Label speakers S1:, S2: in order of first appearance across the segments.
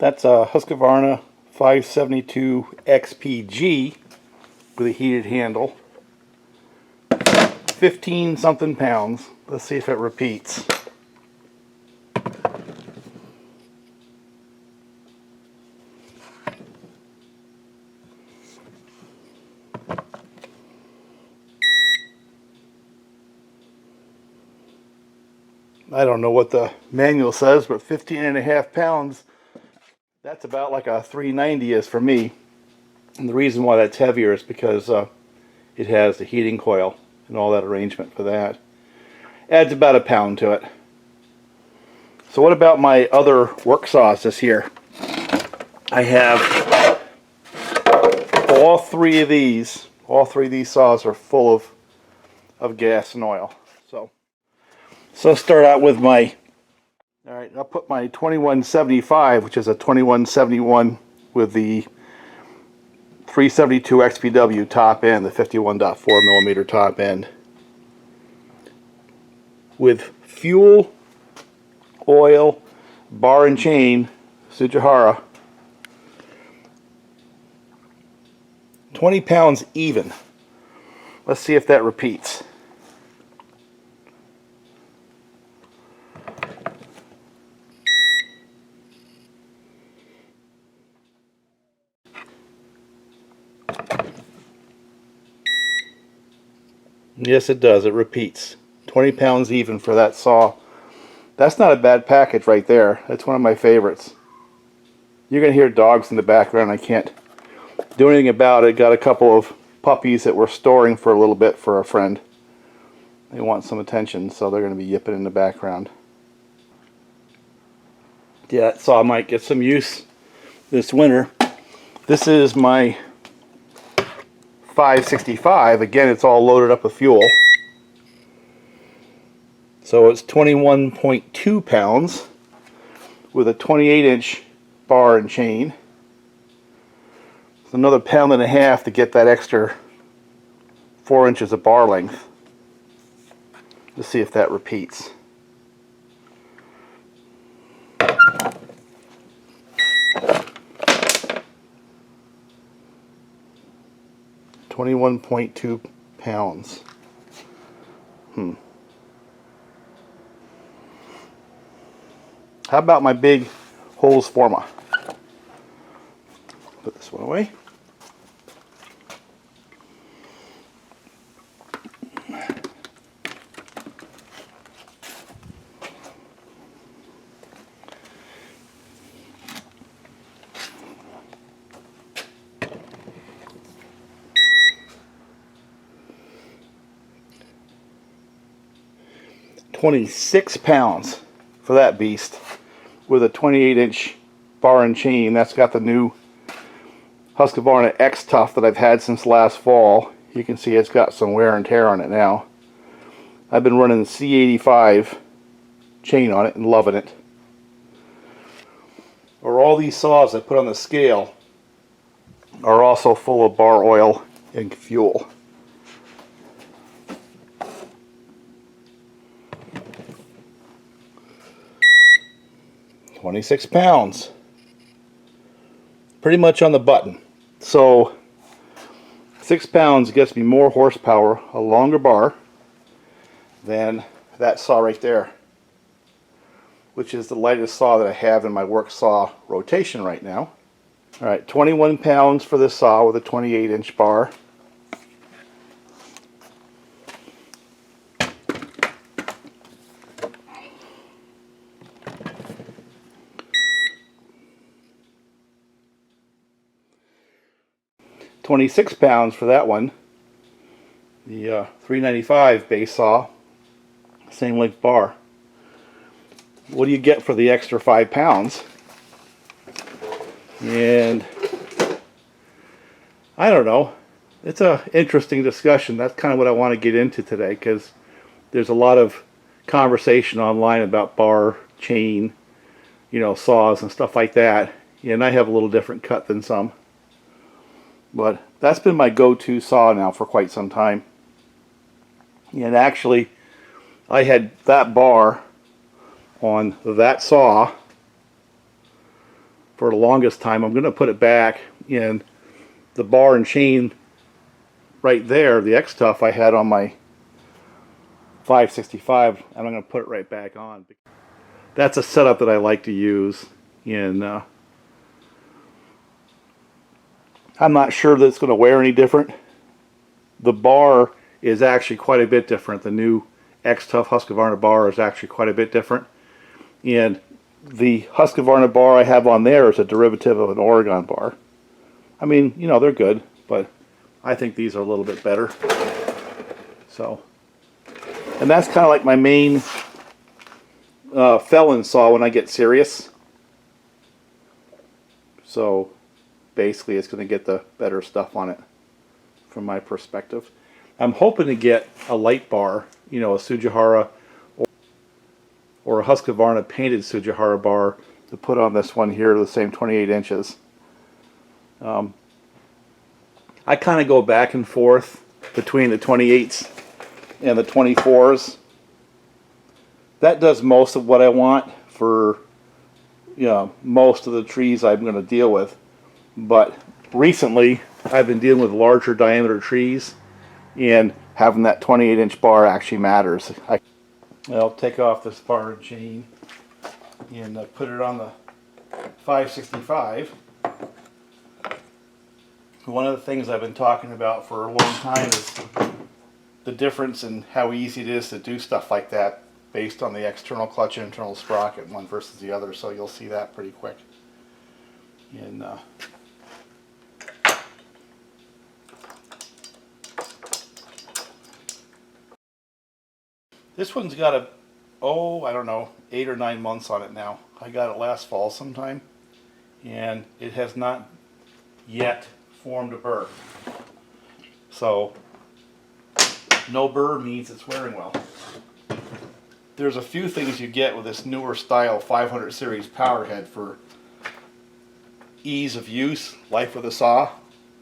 S1: That's a Husqvarna 572 XPG with a heated handle. 15 something pounds. Let's see if it repeats. I don't know what the manual says, but 15.5 pounds, that's about like a 390 is for me. And the reason why that's heavier is because it has the heating coil and all that arrangement for that. Adds about a pound to it. So what about my other work saws this year? I have all three of these saws are full of gas and oil. So let's start out with my, alright, I'll put my 2175, which is a 2171 with the 372 XPW top end, the 51.4 millimeter top end. With fuel, oil, bar and chain, Sujihara. 20 pounds even. Let's see if that repeats. Yes, it does. It repeats. 20 pounds even for that saw. That's not a bad package right there. That's one of my favorites. You're going to hear dogs in the background. I can't do anything about it. Got a couple of puppies that we're storing for a little bit for a friend. They want some attention, so they're going to be yipping in the background. Yeah, that saw might get some use this winter. This is my 565. Again, it's all loaded up with fuel. So it's 21.2 pounds with a 28-inch bar and chain. It's another pound and a half to get that extra 4 inches of bar length. Let's see if that repeats. $21.2 pounds. How about my big Holzfforma? Put this one away. £26 for that beast with a 28-inch bar and chain. That's got the new Husqvarna X Tough that I've had since last fall. You can see it's got some wear and tear on it now. I've been running the C85 chain on it and loving it. Or all these saws I put on the scale are also full of bar oil and fuel. £26. Pretty much on the button. So 6 pounds gets me more horsepower, a longer bar than that saw right there, which is the lightest saw that I have in my work saw rotation right now. Alright, 21 pounds for this saw with a 28-inch bar. £26 for that one. The 395 base saw, same length bar. What do you get for the extra 5 pounds? And I don't know. It's an interesting discussion. That's kind of what I want to get into today, because there's a lot of conversation online about bar, chain, saws and stuff like that. And I have a little different cut than some. But that's been my go-to saw now for quite some time. And actually, I had that bar on that saw for the longest time. I'm going to put it back in the bar and chain right there, the X-Tuff I had on my 565, and I'm going to put it right back on. That's a setup that I like to use. And I'm not sure that it's going to wear any different. The bar is actually quite a bit different. The new X-Tuff Husqvarna bar is actually quite a bit different. And the Husqvarna bar I have on there is a derivative of an Oregon bar. I mean, you know, they're good, but I think these are a little bit better. So, and that's kind of like my main felon saw when I get serious. So basically it's going to get the better stuff on it from my perspective. I'm hoping to get a light bar, you know, a Sujihara or a Husqvarna painted Sujihara bar to put on this one here, the same 28 inches. I kind of go back and forth between the 28s and the 24s. That does most of what I want for, you know, most of the trees I'm going to deal with. But recently I've been dealing with larger diameter trees, and having that 28-inch bar actually matters. I'll take off this bar and chain and put it on the 565. One of the things I've been talking about for a long time is the difference in how easy it is to do stuff like that based on the external clutch and internal sprocket, one versus the other. So you'll see that pretty quick. And this one's got a, I don't know, 8 or 9 months on it now. I got it last fall sometime, and it has not yet formed a burr. So no burr means it's wearing well. There's a few things you get with this newer style 500 series power head for ease of use, life of the saw.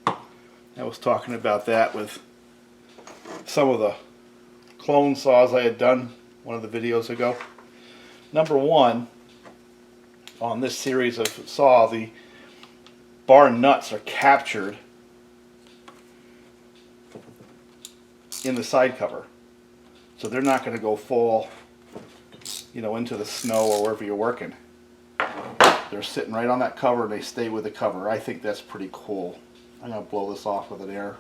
S1: I was talking about that with some of the clone saws I had done one of the videos ago. Number one, on this series of saw, the bar nuts are captured in the side cover, so they're not going to go fall, you know, into the snow or wherever you're working. They're sitting right on that cover and they stay with the cover. I think that's pretty cool. I'm going to blow this off with an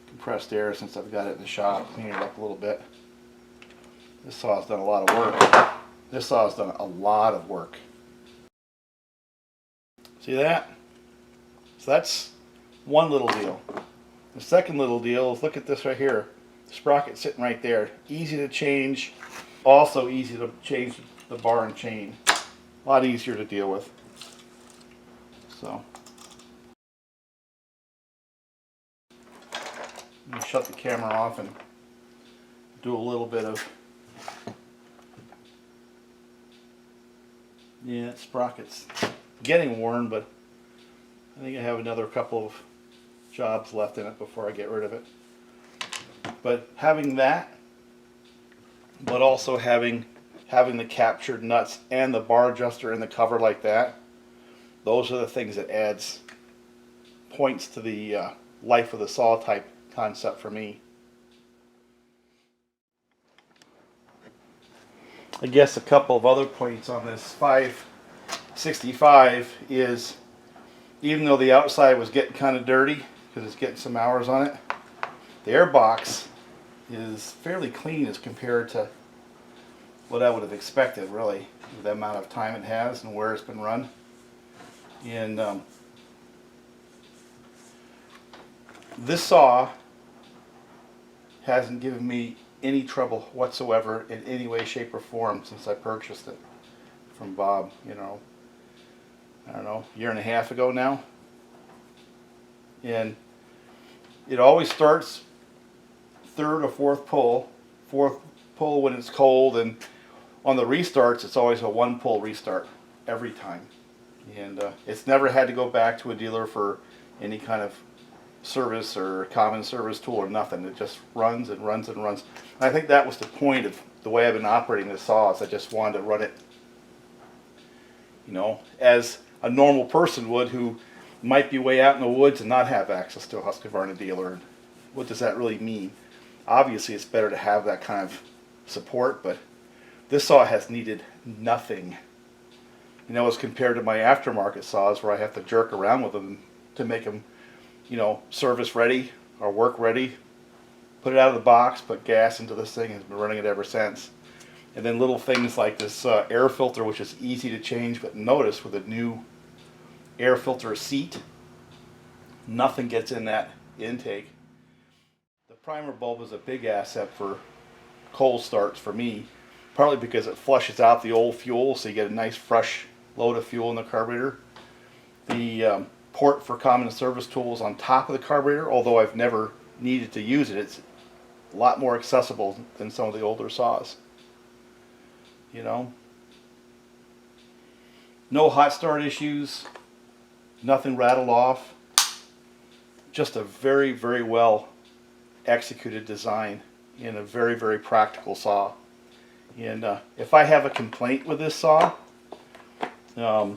S1: compressed air, since I've got it in the shop, clean it up a little bit. This saw's done a lot of work. This saw's done a lot of work. See that? So that's one little deal. The second little deal is, look at this right here. The sprocket sitting right there. Easy to change. Also easy to change the bar and chain. A lot easier to deal with. So let me shut the camera off and do a little bit of, yeah, sprocket's getting worn, but I think I have another couple of jobs left in it before I get rid of it. But having that, but also having the captured nuts and the bar adjuster in the cover like that, those are the things that adds points to the life of the saw type concept for me. I guess a couple of other points on this 565 is, even though the outside was getting kind of dirty because it's getting some hours on it, the air box is fairly clean as compared to what I would have expected, really, with the amount of time it has and where it's been run. And this saw hasn't given me any trouble whatsoever in any way, shape, or form since I purchased it from Bob, you know, I don't know, a year and a half ago now. And it always starts third or fourth pull when it's cold, and on the restarts it's always a one pull restart every time. And it's never had to go back to a dealer for any kind of service or common service tool or nothing. It just runs and runs and runs. And I think that was the point of the way I've been operating this saw, is I just wanted to run it, you know, as a normal person would who might be way out in the woods and not have access to a Husqvarna dealer. What does that really mean? Obviously, it's better to have that kind of support, but this saw has needed nothing. You know, as compared to my aftermarket saws where I have to jerk around with them to make them, you know, service ready or work ready. Put it out of the box, put gas into this thing, and has been running it ever since. And then little things like this air filter, which is easy to change, but notice with a new air filter seat, nothing gets in that intake. The primer bulb is a big asset for cold starts for me, partly because it flushes out the old fuel, so you get a nice fresh load of fuel in the carburetor. The port for common service tools on top of the carburetor, although I've never needed to use it, it's a lot more accessible than some of the older saws. You know, no hot start issues, nothing rattled off, just a very, very well executed design in a very, very practical saw. And if I have a complaint with this saw, you know,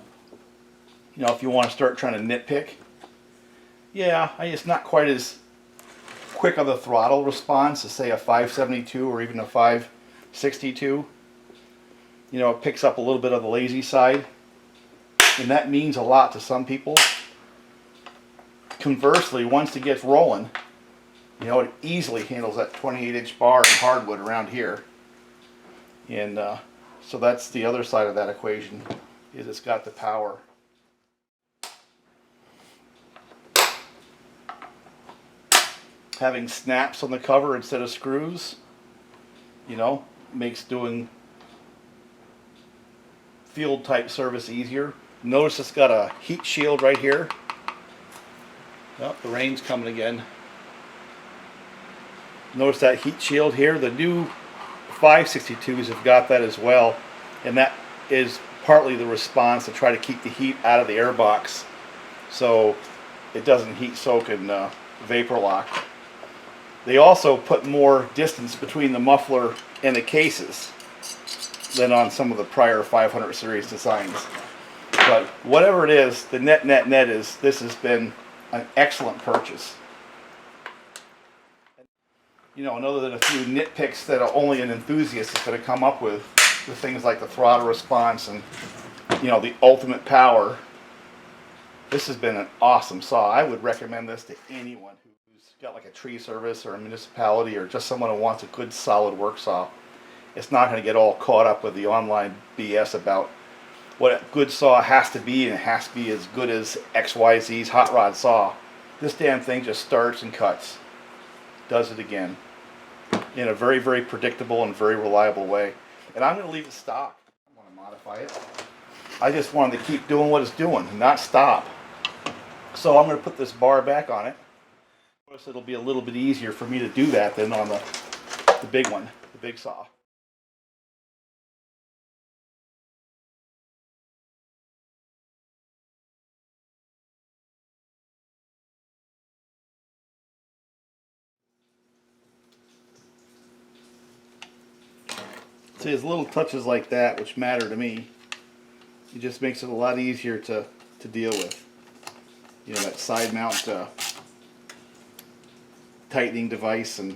S1: if you want to start trying to nitpick, yeah, it's not quite as quick on the throttle response as say a 572 or even a 562. You know, it picks up a little bit of the lazy side, and that means a lot to some people. Conversely, once it gets rolling, you know, it easily handles that 28-inch bar in hardwood around here. And so that's the other side of that equation, is it's got the power. Having snaps on the cover instead of screws, you know, makes doing field type service easier. Notice it's got a heat shield right here. Oh, the rain's coming again. Notice that heat shield here. The new 562s have got that as well, and that is partly the response to try to keep the heat out of the air box so it doesn't heat soak and vapor lock. They also put more distance between the muffler and the cases than on some of the prior 500 series designs. But whatever it is, the net is this has been an excellent purchase. You know, and other than a few nitpicks that only an enthusiast is going to come up with things like the throttle response and, you know, the ultimate power, this has been an awesome saw. I would recommend this to anyone who's got like a tree service or a municipality or just someone who wants a good solid work saw. It's not going to get all caught up with the online BS about what a good saw has to be, and it has to be as good as XYZ's hot rod saw. This damn thing just starts and cuts. Does it again. In a very, very predictable and very reliable way. And I'm going to leave it stock. I don't want to modify it. I just wanted to keep doing what it's doing and not stop. So I'm going to put this bar back on it. Of course, it'll be a little bit easier for me to do that than on the big one, the big saw. See, it's little touches like that which matter to me. It just makes it a lot easier to deal with. You know, that side mount tightening device and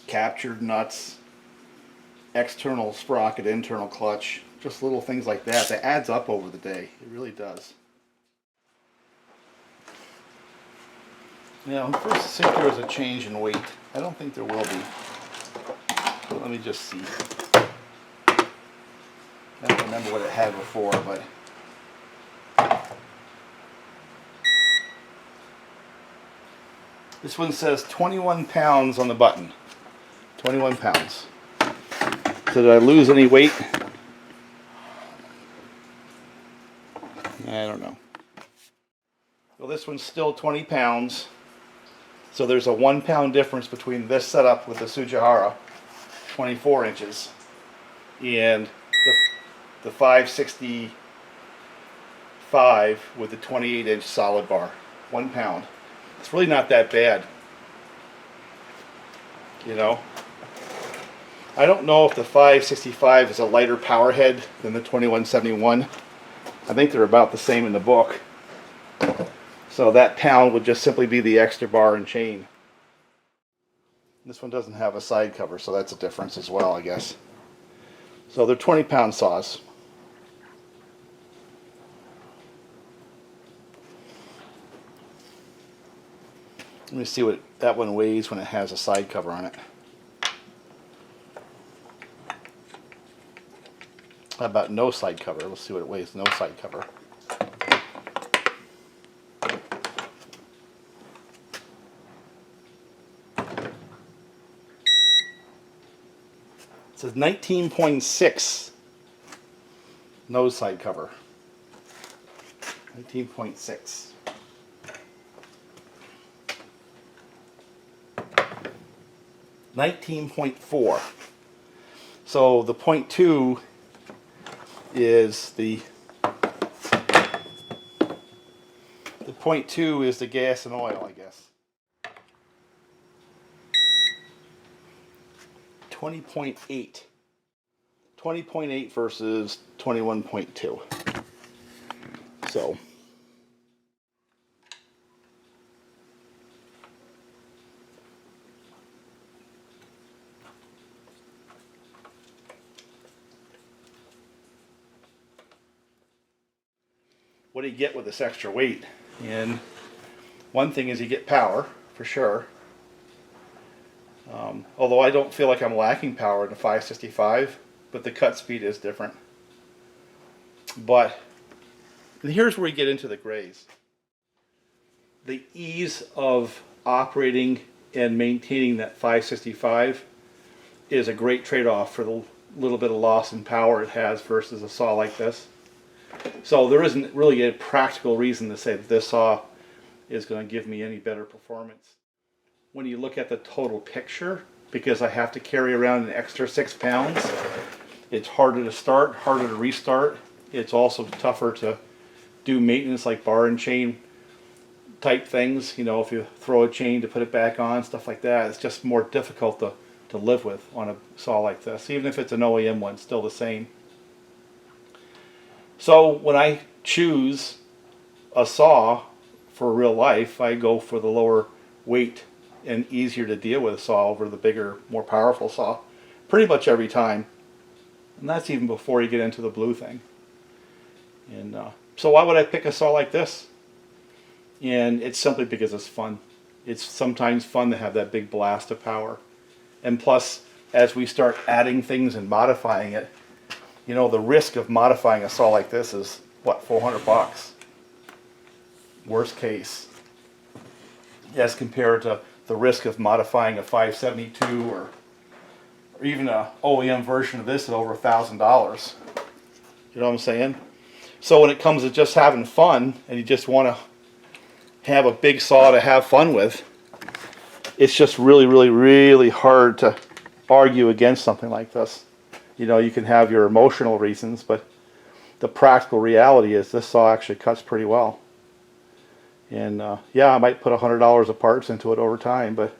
S1: captured nuts, external sprocket, internal clutch, just little things like that. That adds up over the day. It really does. Now, first see if there was a change in weight. I don't think there will be. But let me just see. I don't remember what it had before, but this one says 21 pounds on the button. 21 pounds. So did I lose any weight? I don't know. Well, this one's still 20 pounds. So there's a 1 pound difference between this setup with the Sujihara, 24 inches, and the 565 with the 28-inch solid bar. 1 pound. It's really not that bad. You know? I don't know if the 565 is a lighter power head than the 2171. I think they're about the same in the book. So that pound would just simply be the extra bar and chain. This one doesn't have a side cover, so that's a difference as well, I guess. So they're 20-pound saws. Let me see what that one weighs when it has a side cover on it. How about no side cover? Let's see what it weighs, no side cover. It says 19.6 no side cover. 19.6. .4. So the .2 is the .2 is the gas and oil, I guess. 20.8. 20.8 versus 21.2. So what do you get with this extra weight? And one thing is you get power, for sure. Although I don't feel like I'm lacking power in the 565, but the cut speed is different. But, and here's where we get into the grays. The ease of operating and maintaining that 565 is a great trade-off for the little bit of loss in power it has versus a saw like this. So there isn't really a practical reason to say that this saw is going to give me any better performance. When you look at the total picture, because I have to carry around an extra 6 pounds, it's harder to start, harder to restart. It's also tougher to do maintenance like bar and chain type things. You know, if you throw a chain to put it back on, stuff like that, it's just more difficult to live with on a saw like this. Even if it's an OEM one, still the same. So when I choose a saw for real life, I go for the lower weight and easier to deal with saw over the bigger, more powerful saw pretty much every time. And that's even before you get into the blue thing. And so why would I pick a saw like this? And it's simply because it's fun. It's sometimes fun to have that big blast of power. And plus, as we start adding things and modifying it, you know, the risk of modifying a saw like this is, what, 400 bucks? Worst case. As compared to the risk of modifying a 572 or even a OEM version of this at over $1,000. You know what I'm saying? So when it comes to just having fun and you just want to have a big saw to have fun with, it's just really hard to argue against something like this. You know, you can have your emotional reasons, but the practical reality is this saw actually cuts pretty well. And yeah, I might put $100 of parts into it over time, but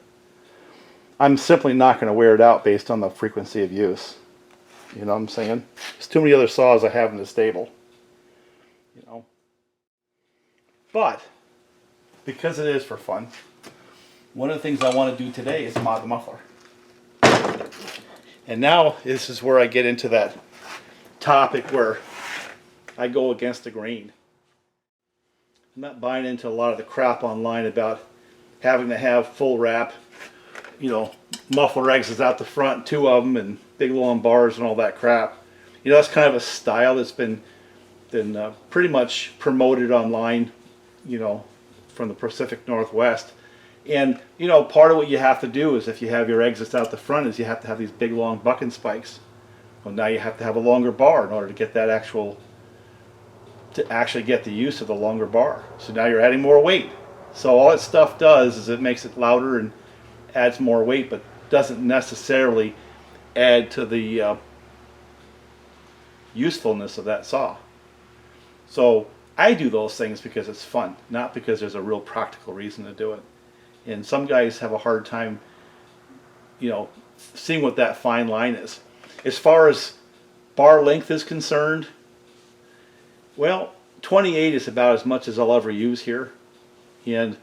S1: I'm simply not going to wear it out based on the frequency of use. You know what I'm saying? There's too many other saws I have in the stable. You know. But because it is for fun, one of the things I want to do today is mod the muffler. And now this is where I get into that topic where I go against the grain. I'm not buying into a lot of the crap online about having to have full wrap, you know, muffler exits out the front, 2 of them, and big long bars and all that crap. You know, that's kind of a style that's been pretty much promoted online, you know, from the Pacific Northwest. And, you know, part of what you have to do is if you have your exits out the front is you have to have these big long bucking spikes. Well, now you have to have a longer bar in order to get that actually get the use of the longer bar. So now you're adding more weight. So all that stuff does is it makes it louder and adds more weight, but doesn't necessarily add to the usefulness of that saw. So I do those things because it's fun, not because there's a real practical reason to do it. And some guys have a hard time, you know, seeing what that fine line is. As far as bar length is concerned, Well, 28 is about as much as I'll ever use here. And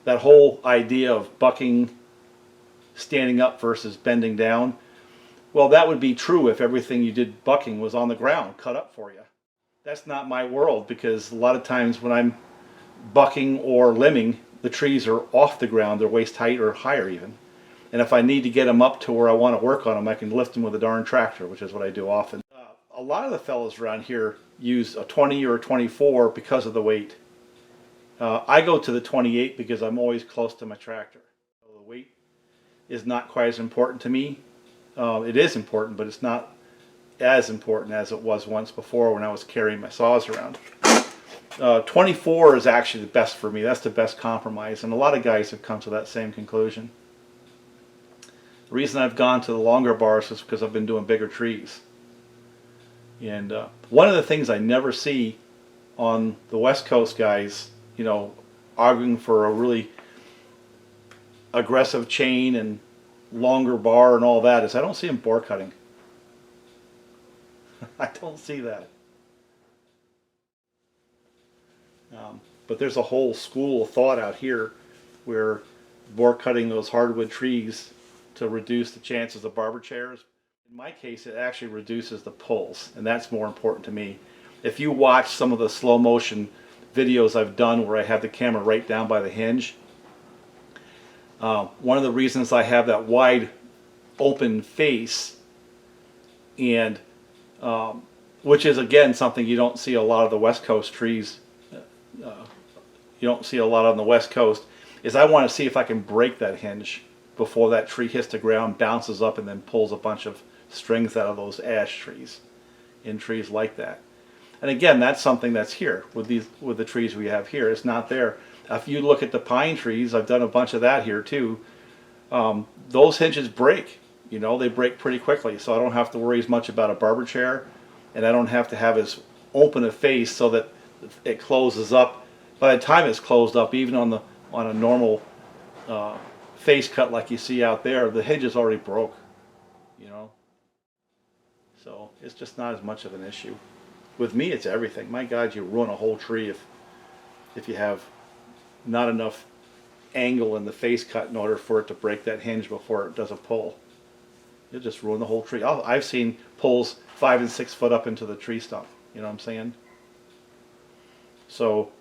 S1: that whole idea of bucking, standing up versus bending down, well, that would be true if everything you did bucking was on the ground, cut up for you. That's not my world, because a lot of times when I'm bucking or limbing, the trees are off the ground, they're waist height or higher even. And if I need to get them up to where I want to work on them, I can lift them with a darn tractor, which is what I do often. A lot of the fellows around here use a 20 or a 24 because of the weight. I go to the 28 because I'm always close to my tractor. So the weight is not quite as important to me. It is important, but it's not as important as it was once before when I was carrying my saws around. 24 is actually the best for me. That's the best compromise, and a lot of guys have come to that same conclusion. The reason I've gone to the longer bars is because I've been doing bigger trees. And one of the things I never see on the West Coast guys, you know, arguing for a really aggressive chain and longer bar and all that, is I don't see them bore cutting. I don't see that. But there's a whole school of thought out here where bore cutting those hardwood trees to reduce the chances of barber chairs. In my case, it actually reduces the pulls, and that's more important to me. If you watch some of the slow motion videos I've done where I have the camera right down by the hinge, one of the reasons I have that wide open face, and which is again something you don't see a lot of the West Coast trees, you don't see a lot on the West Coast, is I want to see if I can break that hinge before that tree hits the ground, bounces up, and then pulls a bunch of strings out of those ash trees in trees like that. And again, that's something that's here with the trees we have here. It's not there. If you look at the pine trees, I've done a bunch of that here too. Those hinges break. You know, they break pretty quickly, so I don't have to worry as much about a barber chair, and I don't have to have as open a face so that it closes up. By the time it's closed up, even on a normal face cut like you see out there, the hinge is already broke. You know, so it's just not as much of an issue. With me, it's everything. My God, you ruin a whole tree if you have not enough angle in the face cut in order for it to break that hinge before it does a pull. You'll just ruin the whole tree. I've seen pulls 5 and 6 foot up into the tree stump. You know what I'm saying? So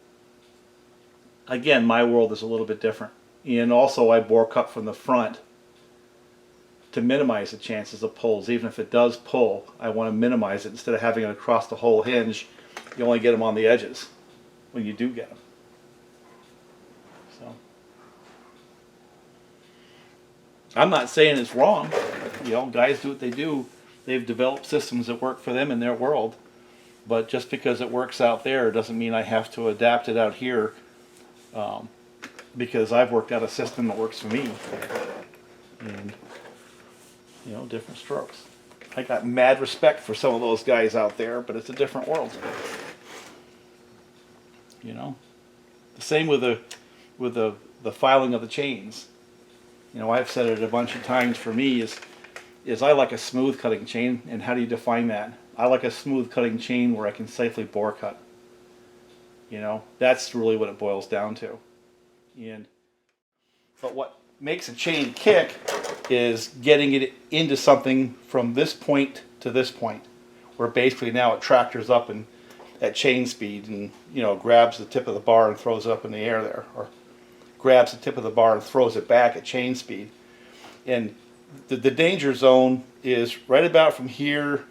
S1: again, my world is a little bit different. And also I bore cut from the front to minimize the chances of pulls. Even if it does pull, I want to minimize it. Instead of having it across the whole hinge, you only get them on the edges when you do get them. So I'm not saying it's wrong. You know, guys do what they do. They've developed systems that work for them in their world. But just because it works out there doesn't mean I have to adapt it out here, because I've worked out a system that works for me. And, you know, different strokes. I got mad respect for some of those guys out there, but it's a different world. You know, the same with the filing of the chains. You know, I've said it a bunch of times. For me, is I like a smooth cutting chain, and how do you define that? I like a smooth cutting chain where I can safely bore cut. You know, that's really what it boils down to. But what makes a chain kick is getting it into something from this point to this point, where basically now it tractors up and at chain speed, and you know, grabs the tip of the bar and throws it up in the air there, or grabs the tip of the bar and throws it back at chain speed. And the danger zone is right about from here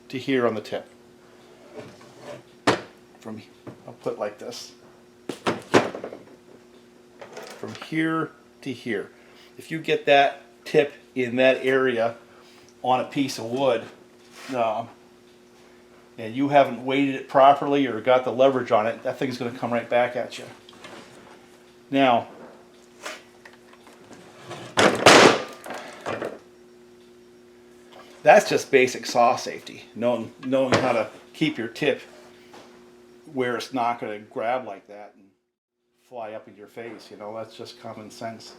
S1: to here on the tip. I'll put it like this. From here to here. If you get that tip in that area on a piece of wood, and you haven't weighted it properly or got the leverage on it, that thing's going to come right back at you. Now, that's just basic saw safety, knowing how to keep your tip where it's not going to grab like that and fly up in your face. You know, that's just common sense.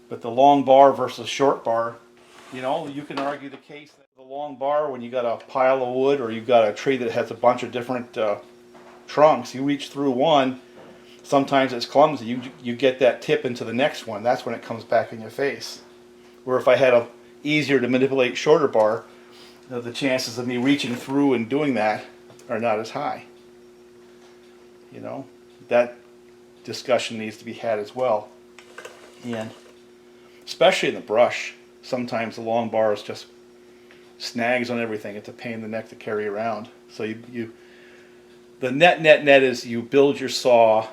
S1: But the long bar versus short bar, You know, you can argue the case that the long bar, when you got a pile of wood or you've got a tree that has a bunch of different trunks, you reach through one, sometimes it's clumsy. You get that tip into the next one. That's when it comes back in your face. Where if I had a easier to manipulate shorter bar, the chances of me reaching through and doing that are not as high. You know, that discussion needs to be had as well. And especially in the brush, sometimes the long bars just snags on everything. It's a pain in the neck to carry around. So the net is you build your saw,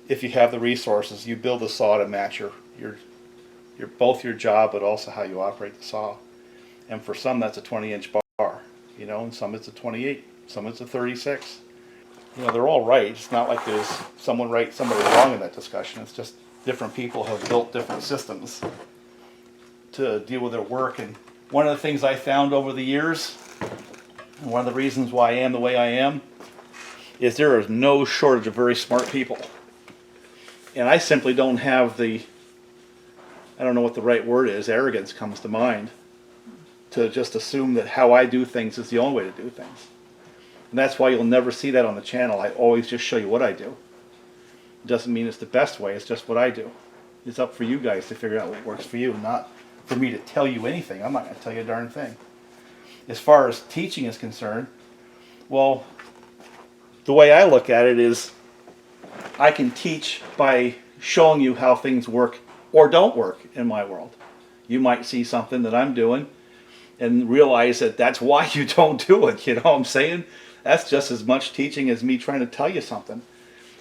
S1: if you have the resources, you build a saw to match your both your job but also how you operate the saw. And for some that's a 20-inch bar, you know, and some it's a 28, some it's a 36. You know, they're all right. It's not like there's someone right, somebody wrong in that discussion. It's just different people have built different systems to deal with their work. And one of the things I found over the years, and one of the reasons why I am the way I am, is there is no shortage of very smart people. And I simply don't have the, I don't know what the right word is, arrogance comes to mind, to just assume that how I do things is the only way to do things. And that's why you'll never see that on the channel. I always just show you what I do. It doesn't mean it's the best way, it's just what I do. It's up for you guys to figure out what works for you, not for me to tell you anything. I'm not going to tell you a darn thing. As far as teaching is concerned, well, the way I look at it is I can teach by showing you how things work or don't work in my world. You might see something that I'm doing and realize that that's why you don't do it. You know what I'm saying? That's just as much teaching as me trying to tell you something.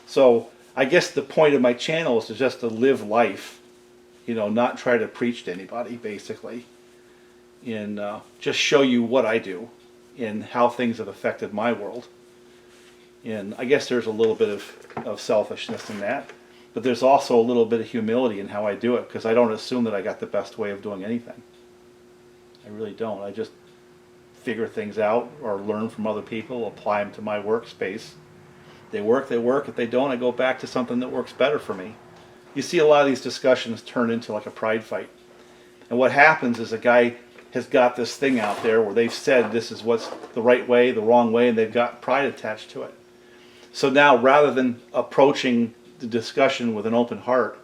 S1: So I guess the point of my channel is just to live life, you know, not try to preach to anybody, basically, and just show you what I do and how things have affected my world. And I guess there's a little bit of selfishness in that, but there's also a little bit of humility in how I do it, because I don't assume that I got the best way of doing anything. I really don't. I just figure things out or learn from other people, apply them to my workspace. They work, they work. If they don't, I go back to something that works better for me. You see a lot of these discussions turn into like a pride fight. And what happens is a guy has got this thing out there where they've said this is what's the right way, the wrong way, and they've got pride attached to it. So now, rather than approaching the discussion with an open heart,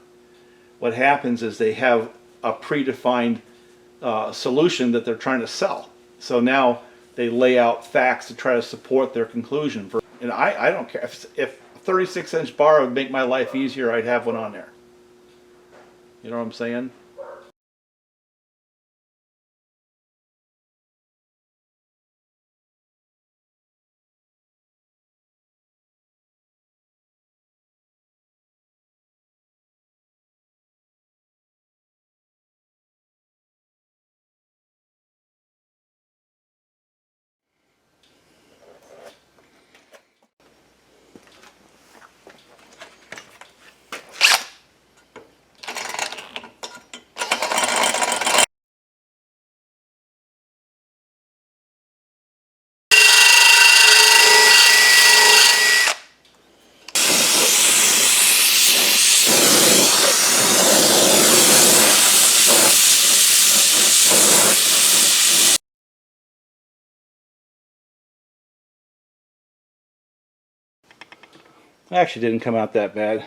S1: what happens is they have a predefined solution that they're trying to sell. So now they lay out facts to try to support their conclusion. And I don't care. If a 36-inch bar would make my life easier, I'd have one on there. You know what I'm saying? It actually didn't come out that bad.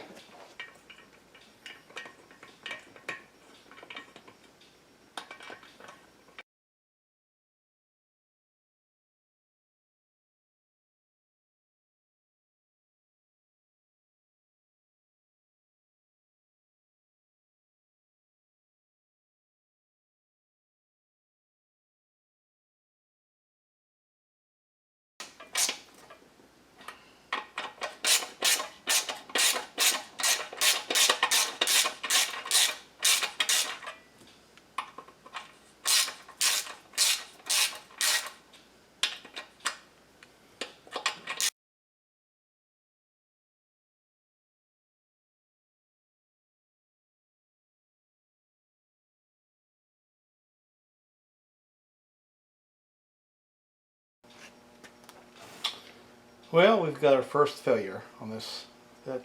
S1: Well, we've got our first failure on this. That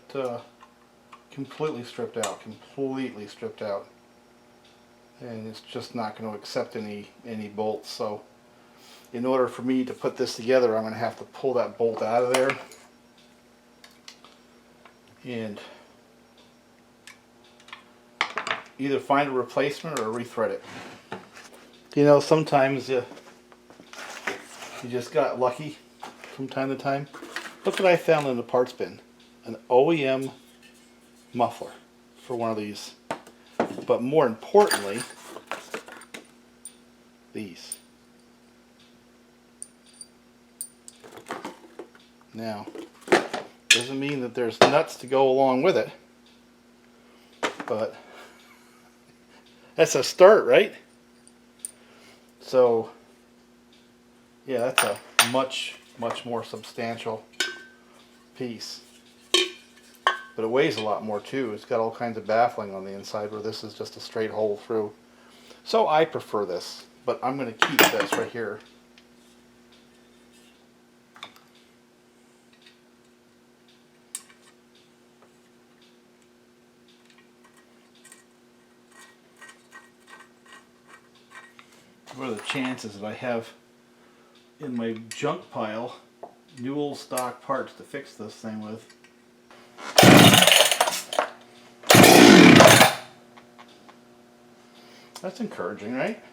S1: completely stripped out. Completely stripped out. and it's just not going to accept any bolts. So in order for me to put this together, I'm going to have to pull that bolt out of there and either find a replacement or rethread it. You know, sometimes you just got lucky from time to time. Look what I found in the parts bin. An OEM muffler for one of these. But more importantly, these. Now, doesn't mean that there's nuts to go along with it, but that's a start, right? So, yeah, that's a much more substantial piece. But it weighs a lot more too. It's got all kinds of baffling on the inside where this is just a straight hole through. So I prefer this, but I'm going to keep this right here. What are the chances that I have in my junk pile new old stock parts to fix this thing with? That's encouraging, right?